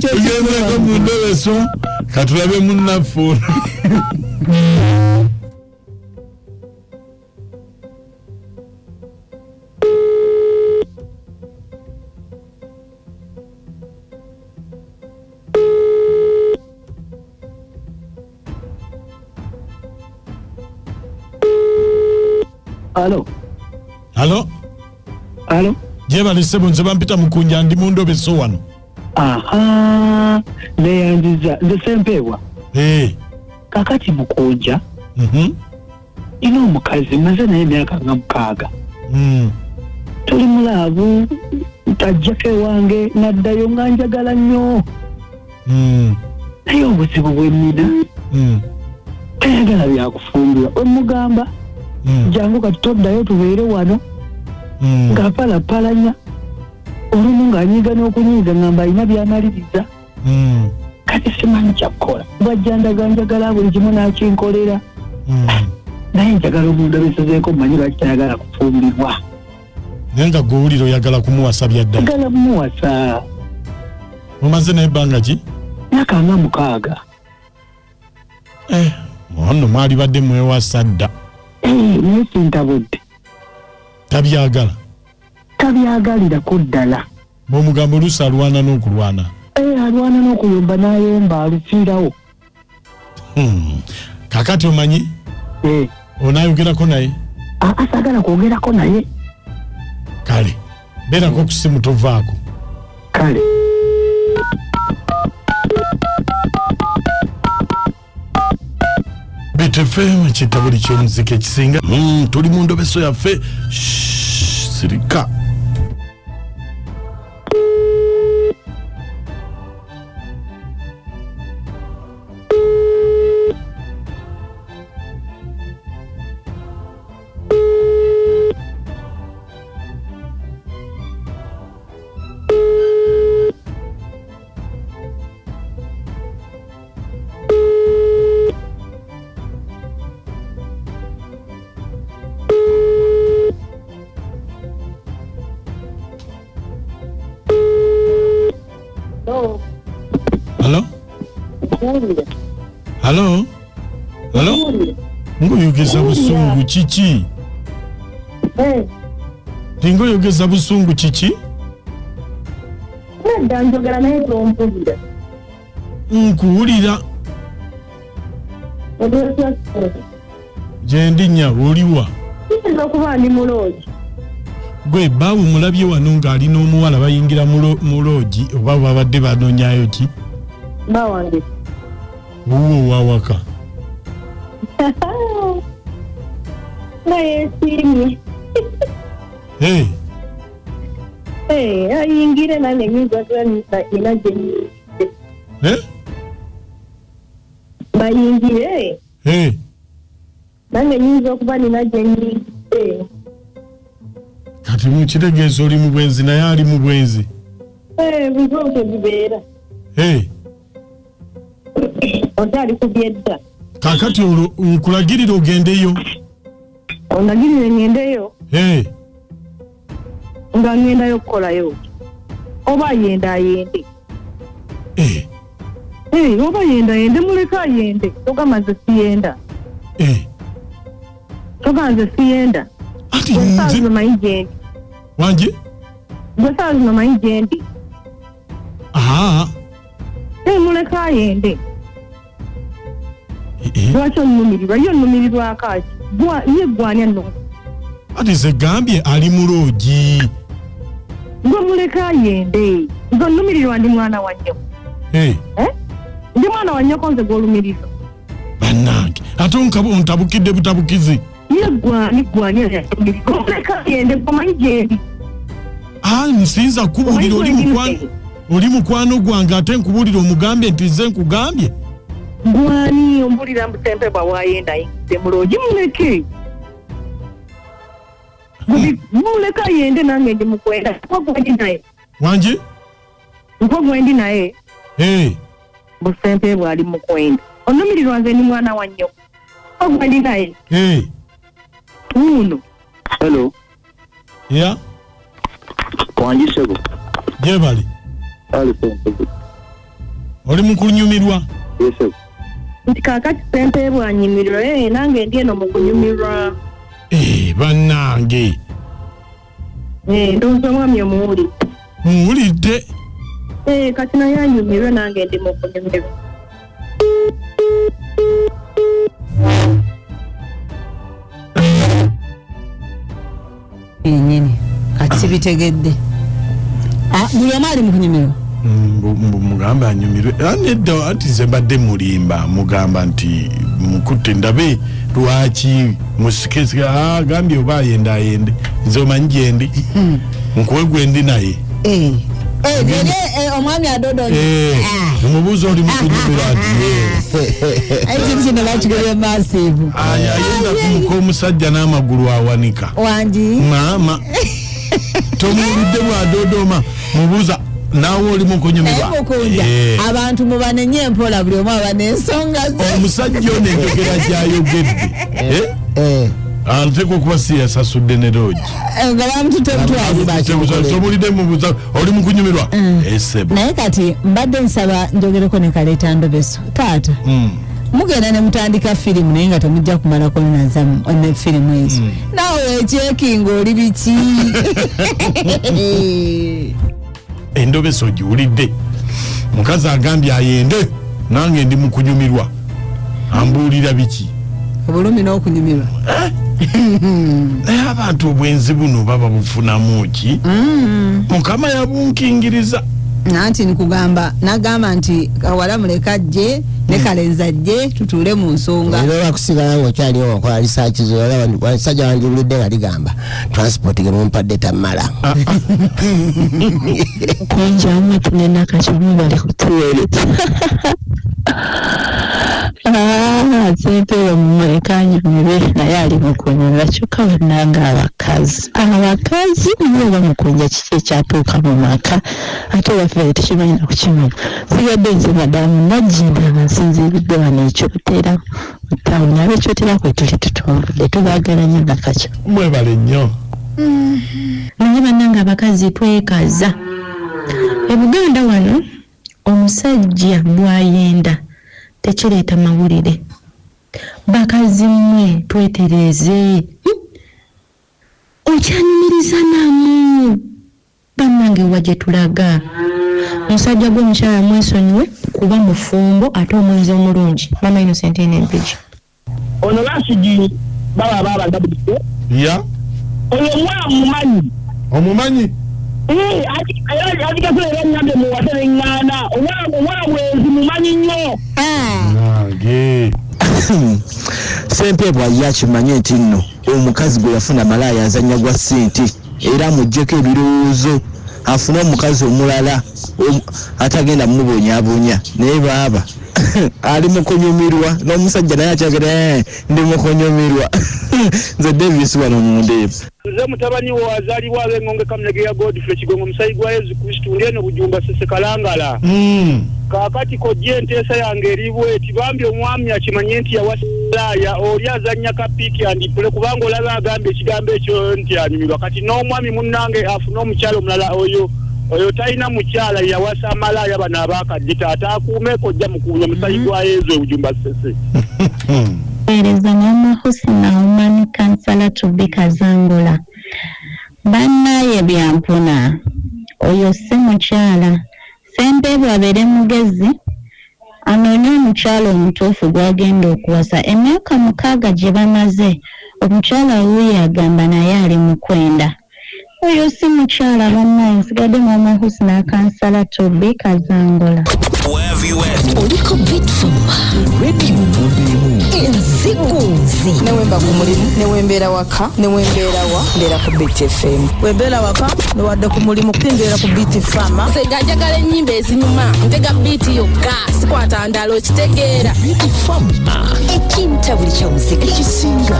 Yego mundobe so katulabe munnafu. Allo. Allo. Allo. Jeba lisebo nzeba mpita mukunja ndi mundobe so wano. Aha. Neyanziza nze sempewa. Kakati mukunja. Ino mukazi maze naye myaka nga 6. Tuli mulavu tajjake wange naddayo nga njagala nnyo. Naye obuzibu bwennina. Tayagala byakufumbirwa. Omugamba jangu kati toddayo tubeere wano. Ng'apalapalanya. Olumu ng'anyiga n'okunyiga ngamba alina by'amaliriza. Kati simanyi kyakukola. Bw'ajja njagala buli kimu n'akinkolera. Naye njagala omuntu abeesezeeko mmanyi lwaki tayagala kufumbirwa. Naye nga gw'owulira oyagala kumuwasa byaddaala. Njagala kumuwasa. Mumaze n'ebbanga ki? Myaka nga 6. Ono mwali badde mwewasa dda. Naye sintabudde. Tabyagala. Tabyagalirako ddala. Bw'omugambo oluusi alwana n'okulwana. Alwana n'okuyomba n'ayomba alufiirawo. Kakati omanyi? Onaayogerako naye? Asagala kwogerako naye. Kale. Beerako ku simu tovaako. Kale. BTFM ekitabo ky'omuzika ekisinga. Tuli mu ndobeso yaffe. Sirika. Hello? Ngoyogeza busungu kiki? Ngoyogeza busungu kiki? Njogera naye tompulira. Nkuwulira. Gye ndinnya oliwa? Kiyinza okuba ndi mu loogi. Gwe baawe mulabye wano ng'ali n'omuwala bayingira mu loogi oba babadde banoonyayo ki? Bawange. Wuwo wawaka. Naye siimye. Ayingire nange nyinza kuba ina gye nyingire. Bayingire. Nange nyinza okuba nina gye nyingire. Kati mukitegeeza oli mu bwenzi naye ali mu bwenzi. Bizoose bibeera. Otaali kubyedda. Kakati nkulagirira ogendeyo. Ondagirire ngendeyo? Nga ngendayo okukolayo. Oba yenda ayende. Oba yenda ayende muleka ayende. Togamba nze siyenda. Togamba nze siyenda. Ati nze saazi nomanyi gyendi. Wanje? Nze saazi nomanyi gyendi. Muleka ayende. Lwaki onnumirirwa? Ye onnumirirwako aki? Ye gwani anno? Ati ze gambye ali mu loogi. Gwe muleka ayende. Nze onnumirirwa ndi mwana wa nnyoko. Ndi mwana wa nnyoko nze gw'olumirirwa. Bannange ate ontabukidde butabukizi. Ye gwani ayatumirirwa. Muleka ayende omanyi gyendi. Nsinza kubuulira oli mukwano gwange ate nkubuulira omugambye nti nze nkugambye. Gwani ombulira mbusempe bwawayenda ayingidde mu loogi muleke. Muleka yende nange ndi mukwenda. Nkogwendi naye. Wanje? Nkogwendi naye. Busempe bwali mukwenda. Onnumirirwa nze ni mwana wa nnyoko. Nkogwendi naye. Uno. Hello. Yeah. Wanji sebo. Jebali. Oli mukunyumirwa? Yes. Nti kakati sente bwanyumirwa nange ndi eno mukunyumirwa. Bannange. Ndowooza mwami omuwulidde. Muwulidde? Kati naye anyumirwe nange ndi mukunyumirwa. Nyini kati sibitegedde. Buli omu ali mukunyumirwa. Mugamba anyumirwe. Nedda ati nze mbadde mulimba mugamba nti mukutte ndabe lwaki musikesi agambye oba ayende nze omanyi gyendi nkuwe gwendi naye. Omwami adodo umubuzo oli mukunyumirwa ati kino bakigobye massive. Ayenda kumuka omusajja n'amagulu awanika. Wangi maama tomuwulidde bwadodoma mubuuza naawe oli mukunyumirwa. Abantu mubanenye empola buli omu aba n'ensonga ze. Omusajja ono enjogera gy'ayogedde ateekwa okuba si yasasudde ne loogi nga bamututebutwazi tomulidde mubuuza oli mukunyumirwa esebo. Naye kati mbadde nsaba njogereko ne Kaleeta Ndobeso taata mugenda ne mutandika firimu naye nga temujja kumalako ne firimu ezo naawe ekyekinga oli biki? Endobeso giwulidde mukazi agambye ayende nange ndi mukunyumirwa ambuulira biki? Obulumi n'okunyumirwa. Abantu obwenzi buno baba bufunamu ki? Mukama yabunkingiriza. Nanti nikugamba nagamba nti kawala muleka ajje ne Kalenza ajje tutuule mu nsonga. Era bakusigala ng'okyaliwo wakola research zo wasajja wandiwulidde nga ligamba transport ge mumpadde tammala. Kunjamu tunena kachimu bali kutuweereza. Sente omumulekanya mibe naye ali mukunyumirwa kyokka bannanga abakazi nibo bamukunja kiki ekyatuuka mu maka ate waffe tekimanyi na kukimanya. Sigadde nze madamu najjinda abasinziridde wano ekyotera mutawuni abekyotera kwe tuli tutumbudde tubaagala nnyo nakakyo. Mwebale nnyo. Naye bannanga abakazi twekaza. E Buganda wano omusajja bw'ayenda tekireeta mawulire. Bakazi mmwe twetereze. Okyanyumiriza namu bannange wajje tulaga. Musajja gw'omukyala mwesonyiwe kuba mufumbo ate omwenzi omulungi. Mama Innocent n'empiki. Ono Rashidi baba ndabudde. Ya. Oyo mwana mumanyi. Omumanyi? Ati kasere nyambe mu wasere ngana. Omwana mwezi mumanyi nnyo. Nange. Sempe bw'ajja kimanye nti nno omukazi gwe yafuna malaya azannya gwa ssente era amuggyeko ebirowoozo afune omukazi omulala atagenda mubonyaabonya naye baaba ali mukunyumirwa n'omusajja naye akyagera ndi mukunyumirwa. Nze Davis wano mundeebu. Nze mutabani wo azaalibwa ab'engonge Kamunege ya Godfrey Kigongo musayi gwa Yezu Kristu ndeno Bujumba Sese Kalangala. Kaakati kojje enteesa yange eribwe eti bambi omwami akimanye nti yawasalaya oli azannya kapiiki andipule kubanga olaba agambye ekigambo ekyo nti anyumirwa kati n'omwami munnange afuna omukyala omulala oyo talina mukyala yawasa amalaya bano abaakadde taata akuume kojja mukuunya musayi gwa Yezu Bujumba Sese. Ereza Mama Husina Woman Counselor to be Kazangola. Bannaye byampuna. Oyo si mukyala. Sempe bw'abeere mugezi anoonye omukyala omutuufu gw'agenda okuwasa. Emyaka 6 gye bamaze omukyala wuyo agamba naye ali mu kwenda. Oyo si mukyala bannaye nsigadde Mama Husina Counselor to be Kazangola. Oliko Bitfum Radio Enzikuzi newemba ku mulimu newembeera waka newembeera wa mbeera ku Beat FM wembeera waka newadde ku mulimu mbeera ku Beat FM sega njagala ennyimba ezinyuma ntega beat yokka sikwata ndalo kitegeera Beat FM ekinta buli kya muzika ekisinga